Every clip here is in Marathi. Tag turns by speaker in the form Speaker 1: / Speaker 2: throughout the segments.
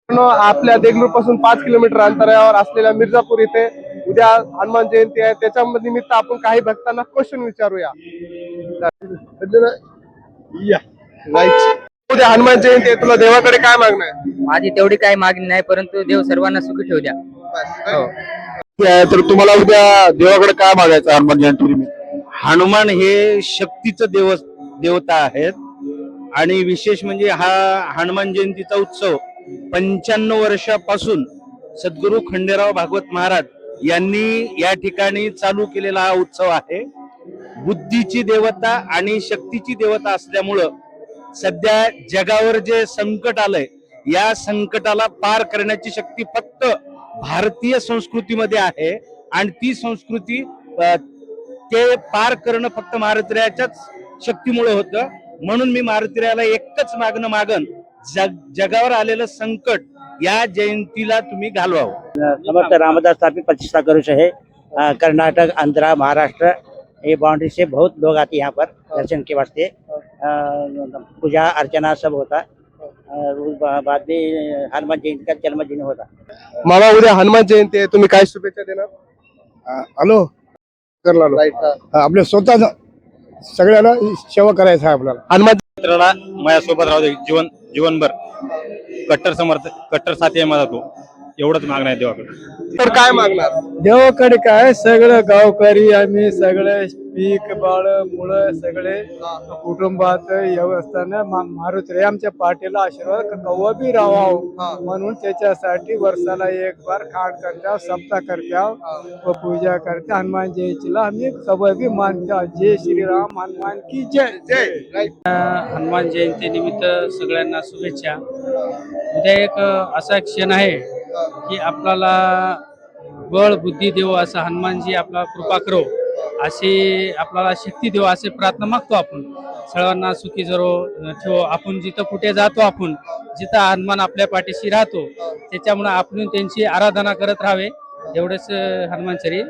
Speaker 1: आपल्या देगलूर पासून 5 किलोमीटर अंतरावर असलेल्या मिर्जापूर इथे उद्या हनुमान जयंती आहे. त्याच्या निमित्त आपण काही भक्तांना क्वेश्चन विचारूया. उद्या हनुमान जयंती आहे, तुला देवाकडे काय मागणं आहे?
Speaker 2: माझी तेवढी काही मागणी नाही, परंतु देव सर्वांना सुखी ठेवू द्या. हो.
Speaker 1: तर तुम्हाला उद्या देवाकडे काय मागायचं हनुमान जयंती निमित्त?
Speaker 3: हनुमान हे शक्तीचं देवता आहेत आणि विशेष म्हणजे हा हनुमान जयंतीचा उत्सव 95 वर्षापासून सद्गुरू खंडेराव भागवत महाराज यांनी या ठिकाणी चालू केलेला हा उत्सव आहे. बुद्धीची देवता आणि शक्तीची देवता असल्यामुळं सध्या जगावर जे संकट आलंय, या संकटाला पार करण्याची शक्ती फक्त भारतीय संस्कृतीमध्ये आहे आणि ती संस्कृती ते पार करणं फक्त मारुतीरायाच्याच शक्तीमुळे होतं. म्हणून मी मारुतीरायाला एकच मागणं मागन, जगावर आलेलं संकट या जयंतीला तुम्ही घालवावं.
Speaker 4: समर्थ रामदास स्थापित प्रतिष्ठा करुष है। कर्नाटक, आंध्रा, महाराष्ट्र ये बाउंड्री से बहुत लोग आते हैं यहाँ पर दर्शन के वास्ते। पूजा अर्चना सब होता। बाद में हनुमान जयंती का जन्मदिन होता।
Speaker 1: मला उद्या हनुमान जयंती आहे, तुम्ही काय शुभेच्छा देणार?
Speaker 5: हॅलो आपल्या स्वतः सगळ्याला सेवा करायचं आहे आपल्याला.
Speaker 1: हनुमान
Speaker 3: मित्राला माझ्यासोबत राहू दे जीवनभर. कट्टर साथी आहे माझा तो. एवढंच मागणं आहे देवाकडे.
Speaker 1: तर काय मागणार?
Speaker 5: देवाकडे काय सगळं गावकरी आम्ही सगळे पीक बाळ मुळे सगळे कुटुंबात व्यवस्थानं मारुती आमच्या पाठीला आशीर्वाद कवा बी राहावं म्हणून त्याच्यासाठी वर्षाला एक बार खाण करत्या, सप्ताह करत्या व पूजा करत्या. हनुमान जयंतीला आम्ही कवा बी मानत्या. जय श्रीराम, हनुमान की जय जय.
Speaker 6: हनुमान जयंती निमित्त सगळ्यांना शुभेच्छा. उद्या एक असा क्षण आहे की आपल्याला बळ बुद्धी देव असं हनुमानजी आपला कृपा करो, अशी आपल्याला शक्ती देव असे प्रार्थना मागतो. आपण सर्वांना सुखी जरो ठेवो. आपण जिथं कुठे जातो, आपण जिथं हनुमान आपल्या पाठीशी राहतो, त्याच्यामुळे आपण त्यांची आराधना करत राहावे, एवढंच हनुमानचरी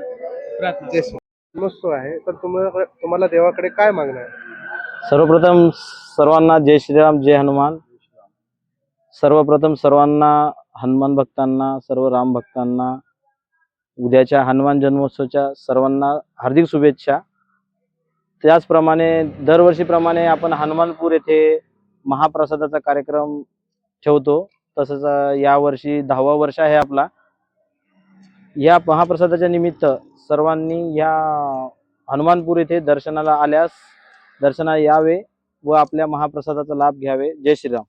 Speaker 6: प्रार्थना.
Speaker 1: मस्त आहे. तर तुम्हाला देवाकडे काय मागणं आहे?
Speaker 7: सर्वप्रथम सर्वांना जय श्रीराम, जय हनुमान. सर्वप्रथम सर्वांना हनुमान भक्तांना, सर्व राम भक्तांना उद्याच्या हनुमान जन्मोत्सवाच्या सर्वांना हार्दिक शुभेच्छा. त्याचप्रमाणे दरवर्षीप्रमाणे आपण हनुमानपूर येथे महाप्रसादाचा कार्यक्रम ठेवतो. तसंच यावर्षी 10वा वर्ष आहे आपला. या महाप्रसादाच्या निमित्त सर्वांनी या हनुमानपूर येथे दर्शनाला आल्यास दर्शनाला यावे व आपल्या महाप्रसादाचा लाभ घ्यावे. जय श्रीराम.